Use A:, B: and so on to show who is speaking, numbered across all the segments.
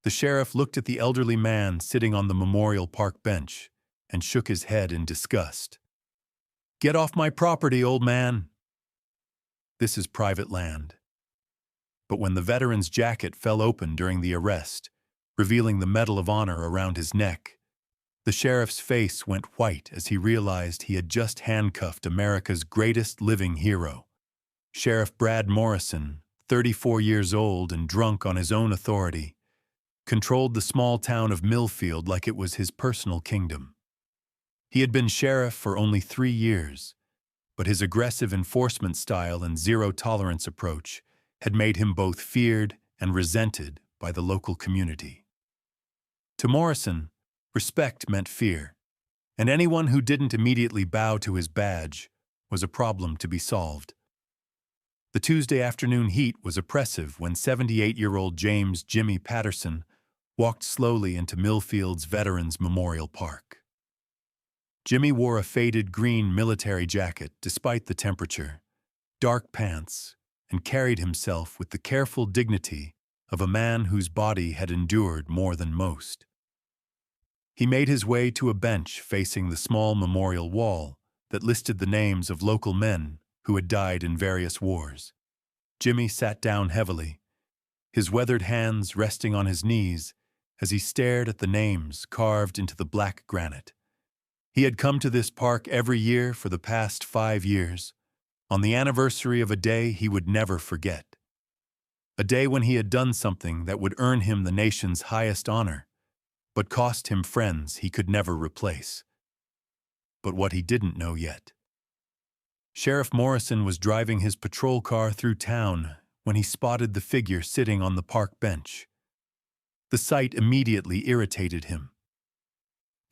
A: The sheriff looked at the elderly man sitting on the Memorial Park bench and shook his head in disgust. "Get off my property, old man. This is private land." But when the veteran's jacket fell open during the arrest, revealing the Medal of Honor around his neck, the sheriff's face went white as he realized he had just handcuffed America's greatest living hero. Sheriff Brad Morrison, 34 years old and drunk on his own authority, controlled the small town of Millfield like it was his personal kingdom. He had been sheriff for only 3 years, but his aggressive enforcement style and zero-tolerance approach had made him both feared and resented by the local community. To Morrison, respect meant fear, and anyone who didn't immediately bow to his badge was a problem to be solved. The Tuesday afternoon heat was oppressive when 78-year-old James "Jimmy" Patterson walked slowly into Millfield's Veterans Memorial Park. Jimmy wore a faded green military jacket despite the temperature, dark pants, and carried himself with the careful dignity of a man whose body had endured more than most. He made his way to a bench facing the small memorial wall that listed the names of local men who had died in various wars. Jimmy sat down heavily, his weathered hands resting on his knees as he stared at the names carved into the black granite. He had come to this park every year for the past 5 years, on the anniversary of a day he would never forget. A day when he had done something that would earn him the nation's highest honor, but cost him friends he could never replace. But what he didn't know yet. Sheriff Morrison was driving his patrol car through town when he spotted the figure sitting on the park bench. The sight immediately irritated him.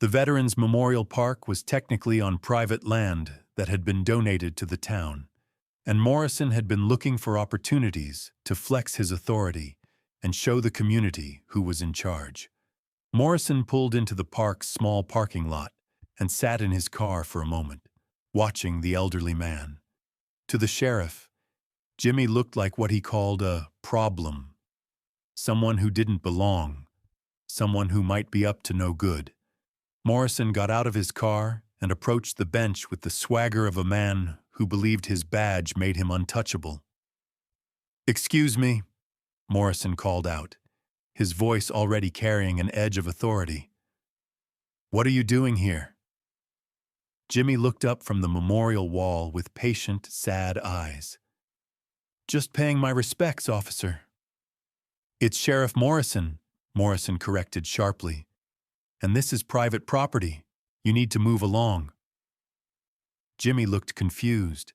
A: The Veterans Memorial Park was technically on private land that had been donated to the town, and Morrison had been looking for opportunities to flex his authority and show the community who was in charge. Morrison pulled into the park's small parking lot and sat in his car for a moment, watching the elderly man. To the sheriff, Jimmy looked like what he called a problem. Someone who didn't belong, someone who might be up to no good. Morrison got out of his car and approached the bench with the swagger of a man who believed his badge made him untouchable. "Excuse me," Morrison called out, his voice already carrying an edge of authority. "What are you doing here?" Jimmy looked up from the memorial wall with patient, sad eyes. "Just paying my respects, officer." "It's Sheriff Morrison," Morrison corrected sharply. "And this is private property. You need to move along." Jimmy looked confused.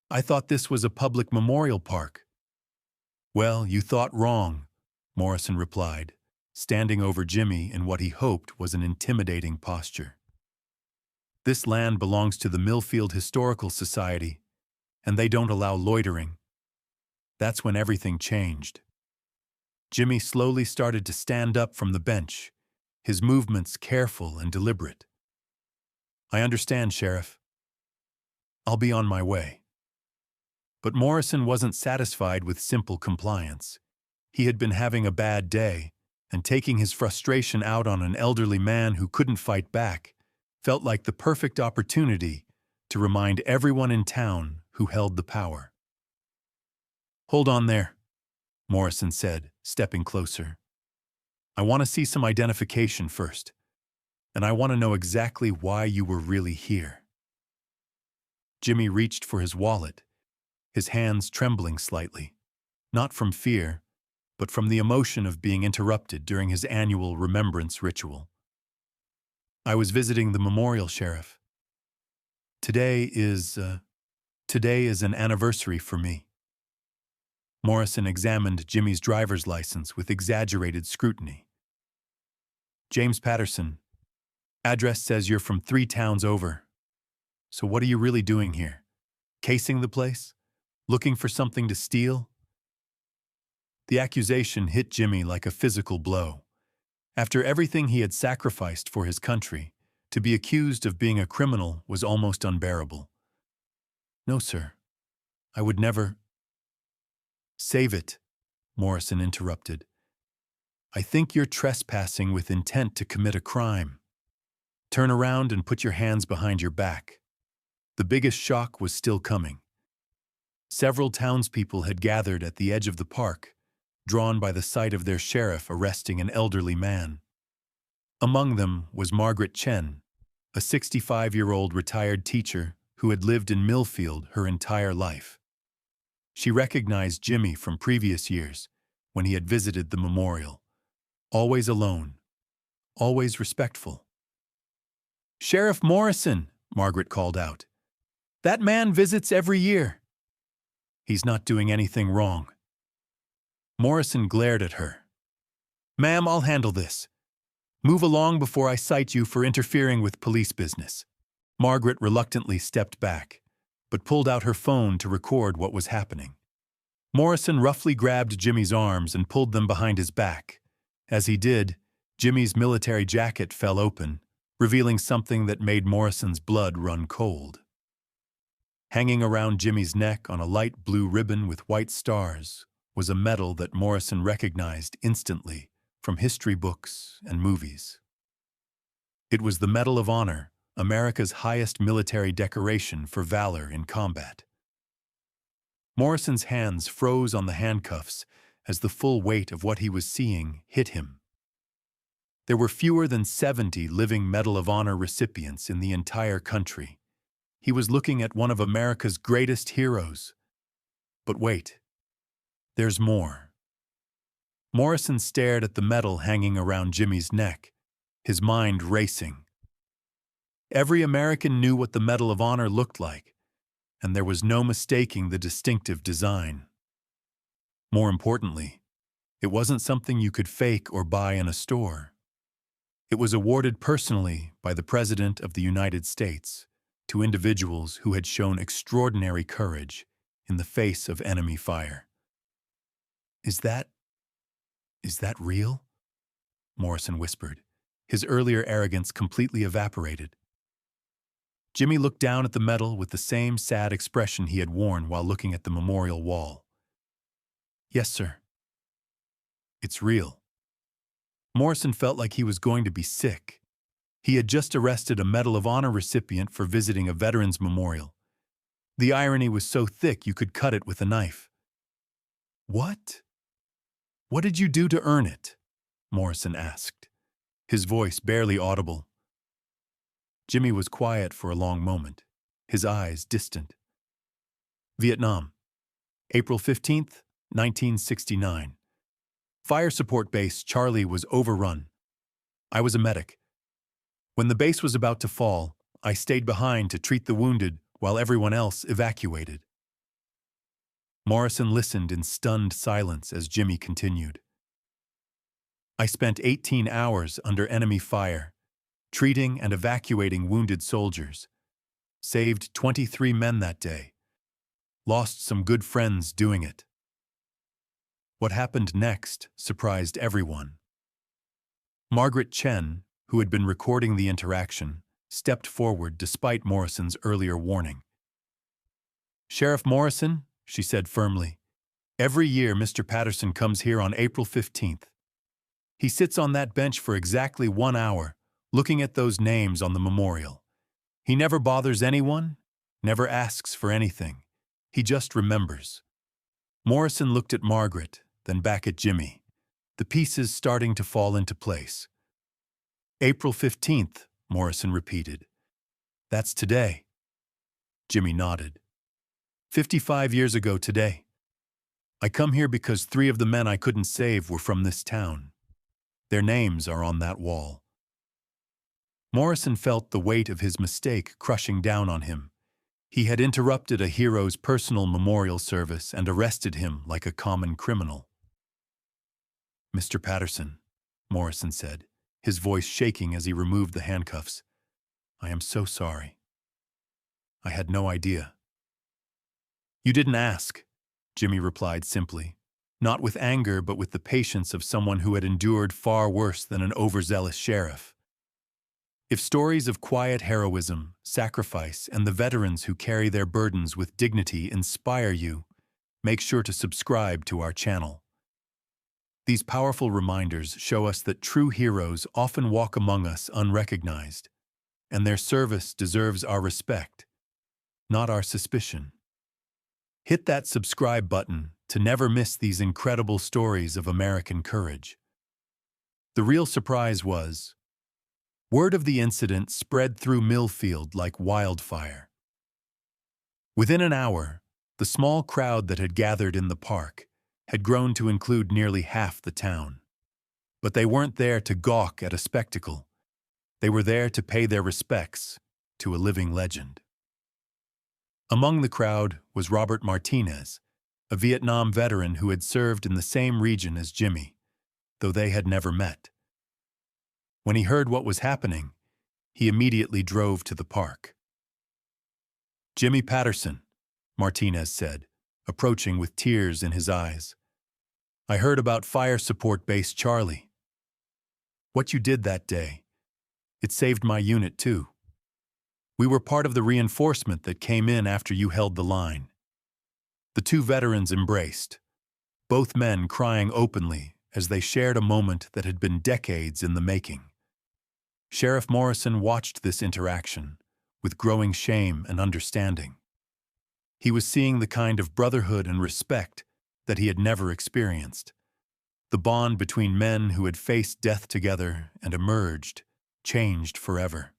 A: "I thought this was a public memorial park." "Well, you thought wrong," Morrison replied, standing over Jimmy in what he hoped was an intimidating posture. "This land belongs to the Millfield Historical Society, and they don't allow loitering." That's when everything changed. Jimmy slowly started to stand up from the bench, his movements careful and deliberate. "I understand, Sheriff. I'll be on my way." But Morrison wasn't satisfied with simple compliance. He had been having a bad day, and taking his frustration out on an elderly man who couldn't fight back felt like the perfect opportunity to remind everyone in town who held the power. "Hold on there," Morrison said, stepping closer. "I want to see some identification first, and I want to know exactly why you were really here." Jimmy reached for his wallet, his hands trembling slightly, not from fear, but from the emotion of being interrupted during his annual remembrance ritual. "I was visiting the memorial, Sheriff. Today is an anniversary for me." Morrison examined Jimmy's driver's license with exaggerated scrutiny. "James Patterson. Address says you're from 3 towns over. So what are you really doing here? Casing the place? Looking for something to steal?" The accusation hit Jimmy like a physical blow. After everything he had sacrificed for his country, to be accused of being a criminal was almost unbearable. "No, sir. I would never—" "Save it," Morrison interrupted. I think you're trespassing with intent to commit a crime. Turn around and put your hands behind your back." The biggest shock was still coming. Several townspeople had gathered at the edge of the park, drawn by the sight of their sheriff arresting an elderly man. Among them was Margaret Chen, a 65-year-old retired teacher who had lived in Millfield her entire life. She recognized Jimmy from previous years when he had visited the memorial. Always alone, always respectful. "Sheriff Morrison," Margaret called out. "That man visits every year." "He's not doing anything wrong." Morrison glared at her. "Ma'am, I'll handle this. Move along before I cite you for interfering with police business." Margaret reluctantly stepped back, but pulled out her phone to record what was happening. Morrison roughly grabbed Jimmy's arms and pulled them behind his back. As he did, Jimmy's military jacket fell open, revealing something that made Morrison's blood run cold. Hanging around Jimmy's neck on a light blue ribbon with white stars was a medal that Morrison recognized instantly from history books and movies. It was the Medal of Honor, America's highest military decoration for valor in combat. Morrison's hands froze on the handcuffs as the full weight of what he was seeing hit him. There were fewer than 70 living Medal of Honor recipients in the entire country. He was looking at one of America's greatest heroes. But wait, there's more. Morrison stared at the medal hanging around Jimmy's neck, his mind racing. Every American knew what the Medal of Honor looked like, and there was no mistaking the distinctive design. More importantly, it wasn't something you could fake or buy in a store. It was awarded personally by the President of the United States to individuals who had shown extraordinary courage in the face of enemy fire. Is that real?" Morrison whispered. His earlier arrogance completely evaporated. Jimmy looked down at the medal with the same sad expression he had worn while looking at the memorial wall. "Yes, sir. It's real." Morrison felt like he was going to be sick. He had just arrested a Medal of Honor recipient for visiting a veterans memorial. The irony was so thick you could cut it with a knife. "What? What did you do to earn it?" Morrison asked, his voice barely audible. Jimmy was quiet for a long moment, his eyes distant. "Vietnam, April 15th, 1969. Fire support base Charlie was overrun. I was a medic. When the base was about to fall, I stayed behind to treat the wounded while everyone else evacuated." Morrison listened in stunned silence as Jimmy continued. "I spent 18 hours under enemy fire, treating and evacuating wounded soldiers. Saved 23 men that day. Lost some good friends doing it." What happened next surprised everyone. Margaret Chen, who had been recording the interaction, stepped forward despite Morrison's earlier warning. "Sheriff Morrison," she said firmly, "every year Mr. Patterson comes here on April 15th. He sits on that bench for exactly 1 hour, looking at those names on the memorial. He never bothers anyone, never asks for anything. He just remembers." Morrison looked at Margaret, then back at Jimmy, the pieces starting to fall into place. "April 15th, Morrison repeated. "That's today." Jimmy nodded. 55 years ago today. I come here because 3 of the men I couldn't save were from this town. Their names are on that wall." Morrison felt the weight of his mistake crushing down on him. He had interrupted a hero's personal memorial service and arrested him like a common criminal. "Mr. Patterson," Morrison said, his voice shaking as he removed the handcuffs, "I am so sorry. I had no idea." "You didn't ask," Jimmy replied simply, not with anger but with the patience of someone who had endured far worse than an overzealous sheriff. If stories of quiet heroism, sacrifice, and the veterans who carry their burdens with dignity inspire you, make sure to subscribe to our channel. These powerful reminders show us that true heroes often walk among us unrecognized, and their service deserves our respect, not our suspicion. Hit that subscribe button to never miss these incredible stories of American courage. The real surprise was, word of the incident spread through Millfield like wildfire. Within an hour, the small crowd that had gathered in the park had grown to include nearly half the town. But they weren't there to gawk at a spectacle. They were there to pay their respects to a living legend. Among the crowd was Robert Martinez, a Vietnam veteran who had served in the same region as Jimmy, though they had never met. When he heard what was happening, he immediately drove to the park. "Jimmy Patterson," Martinez said, approaching with tears in his eyes. "I heard about Fire Support Base Charlie. What you did that day, it saved my unit too. We were part of the reinforcement that came in after you held the line." The two veterans embraced, both men crying openly as they shared a moment that had been decades in the making. Sheriff Morrison watched this interaction with growing shame and understanding. He was seeing the kind of brotherhood and respect that he had never experienced. The bond between men who had faced death together and emerged, changed forever.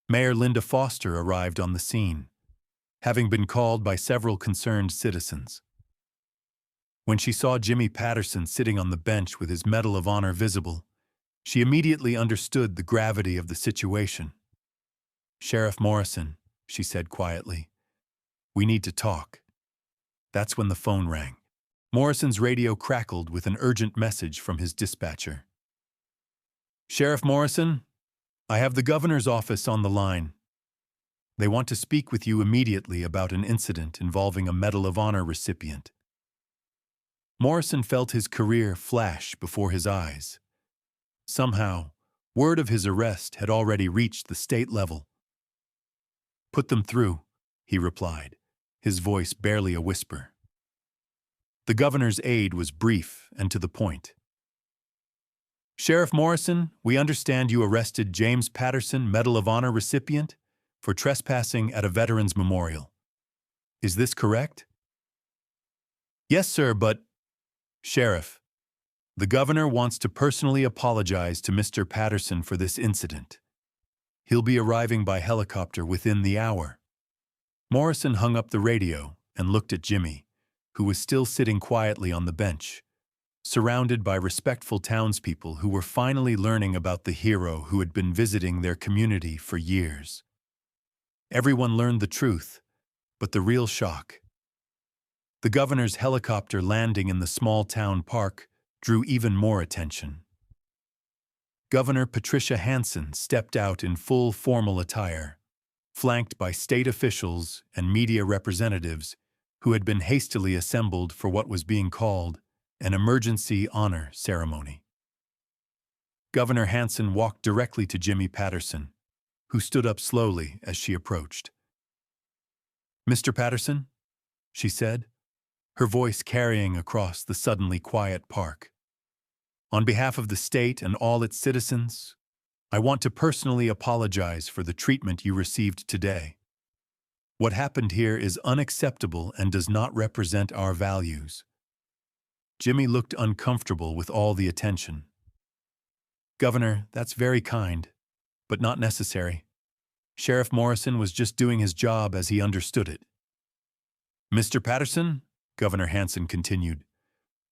A: Mayor Linda Foster arrived on the scene, having been called by several concerned citizens. When she saw Jimmy Patterson sitting on the bench with his Medal of Honor visible, she immediately understood the gravity of the situation. "Sheriff Morrison," she said quietly, "we need to talk." That's when the phone rang. Morrison's radio crackled with an urgent message from his dispatcher. "Sheriff Morrison, I have the governor's office on the line. They want to speak with you immediately about an incident involving a Medal of Honor recipient." Morrison felt his career flash before his eyes. Somehow, word of his arrest had already reached the state level. "Put them through," he replied, his voice barely a whisper. The governor's aide was brief and to the point. "Sheriff Morrison, we understand you arrested James Patterson, Medal of Honor recipient, for trespassing at a veterans memorial. Is this correct?" "Yes, sir, but—" "Sheriff, the governor wants to personally apologize to Mr. Patterson for this incident. He'll be arriving by helicopter within the hour." Morrison hung up the radio and looked at Jimmy, who was still sitting quietly on the bench, surrounded by respectful townspeople who were finally learning about the hero who had been visiting their community for years. Everyone learned the truth, but the real shock. The governor's helicopter landing in the small town park drew even more attention. Governor Patricia Hansen stepped out in full formal attire, flanked by state officials and media representatives who had been hastily assembled for what was being called an emergency honor ceremony. Governor Hansen walked directly to Jimmy Patterson, who stood up slowly as she approached. "Mr. Patterson," she said, her voice carrying across the suddenly quiet park. "On behalf of the state and all its citizens, I want to personally apologize for the treatment you received today. What happened here is unacceptable and does not represent our values." Jimmy looked uncomfortable with all the attention. "Governor, that's very kind, but not necessary. Sheriff Morrison was just doing his job as he understood it." "Mr. Patterson," Governor Hansen continued,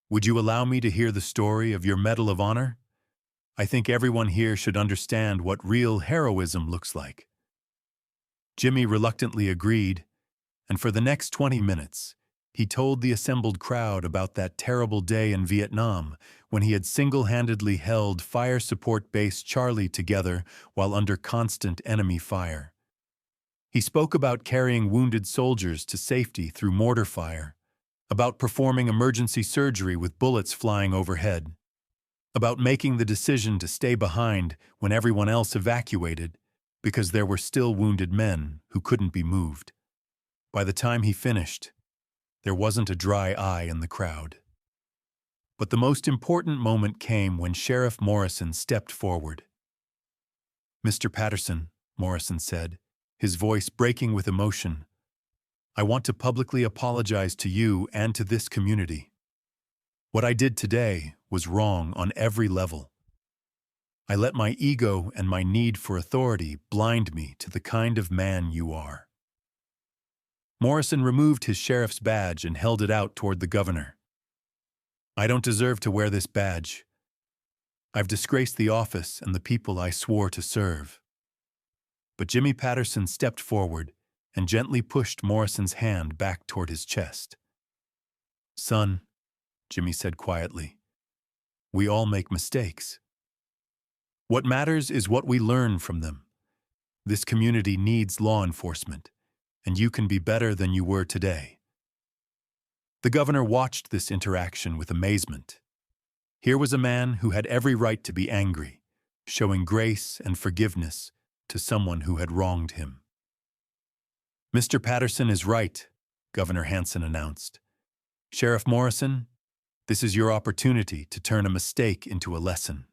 A: "would you allow me to hear the story of your Medal of Honor? I think everyone here should understand what real heroism looks like." Jimmy reluctantly agreed, and for the next 20 minutes, he told the assembled crowd about that terrible day in Vietnam when he had single-handedly held Fire Support Base Charlie together while under constant enemy fire. He spoke about carrying wounded soldiers to safety through mortar fire, about performing emergency surgery with bullets flying overhead, about making the decision to stay behind when everyone else evacuated because there were still wounded men who couldn't be moved. By the time he finished, there wasn't a dry eye in the crowd. But the most important moment came when Sheriff Morrison stepped forward. "Mr. Patterson," Morrison said, his voice breaking with emotion, "I want to publicly apologize to you and to this community. What I did today was wrong on every level. I let my ego and my need for authority blind me to the kind of man you are." Morrison removed his sheriff's badge and held it out toward the governor. "I don't deserve to wear this badge. I've disgraced the office and the people I swore to serve." But Jimmy Patterson stepped forward and gently pushed Morrison's hand back toward his chest. "Son," Jimmy said quietly, "we all make mistakes. What matters is what we learn from them. This community needs law enforcement, and you can be better than you were today." The governor watched this interaction with amazement. Here was a man who had every right to be angry, showing grace and forgiveness to someone who had wronged him. "Mr. Patterson is right," Governor Hanson announced. "Sheriff Morrison, this is your opportunity to turn a mistake into a lesson.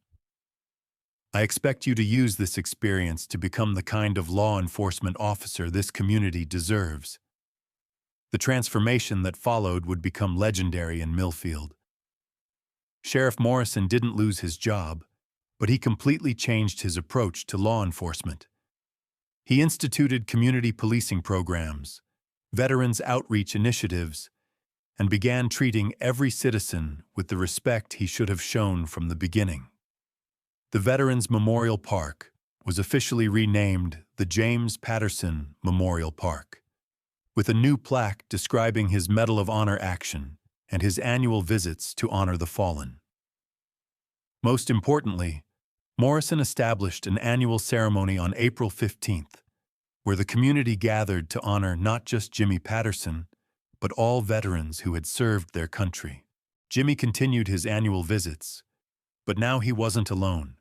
A: I expect you to use this experience to become the kind of law enforcement officer this community deserves." The transformation that followed would become legendary in Millfield. Sheriff Morrison didn't lose his job, but he completely changed his approach to law enforcement. He instituted community policing programs, veterans outreach initiatives, and began treating every citizen with the respect he should have shown from the beginning. The Veterans Memorial Park was officially renamed the James Patterson Memorial Park, with a new plaque describing his Medal of Honor action and his annual visits to honor the fallen. Most importantly, Morrison established an annual ceremony on April 15th, where the community gathered to honor not just Jimmy Patterson, but all veterans who had served their country. Jimmy continued his annual visits, but now he wasn't alone.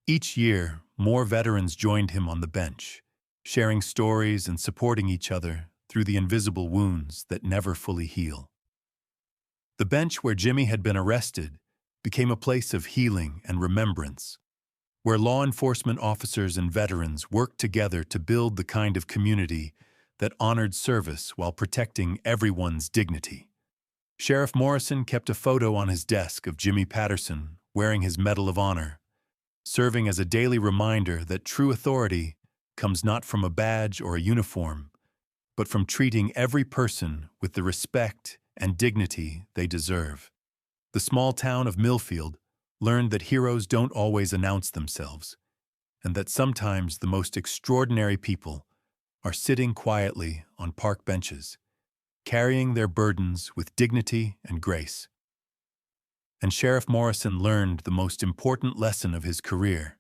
A: Each year, more veterans joined him on the bench, sharing stories and supporting each other through the invisible wounds that never fully heal. The bench where Jimmy had been arrested became a place of healing and remembrance, where law enforcement officers and veterans worked together to build the kind of community that honored service while protecting everyone's dignity. Sheriff Morrison kept a photo on his desk of Jimmy Patterson wearing his Medal of Honor, serving as a daily reminder that true authority comes not from a badge or a uniform, but from treating every person with the respect and dignity they deserve. The small town of Millfield learned that heroes don't always announce themselves, and that sometimes the most extraordinary people are sitting quietly on park benches, carrying their burdens with dignity and grace. And Sheriff Morrison learned the most important lesson of his career,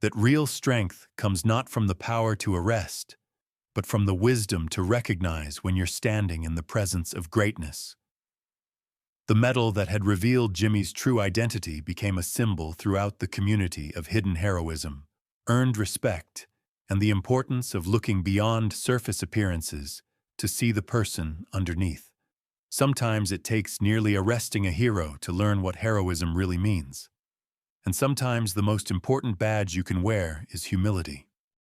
A: that real strength comes not from the power to arrest, but from the wisdom to recognize when you're standing in the presence of greatness. The medal that had revealed Jimmy's true identity became a symbol throughout the community of hidden heroism, earned respect, and the importance of looking beyond surface appearances to see the person underneath. Sometimes it takes nearly arresting a hero to learn what heroism really means. And sometimes the most important badge you can wear is humility.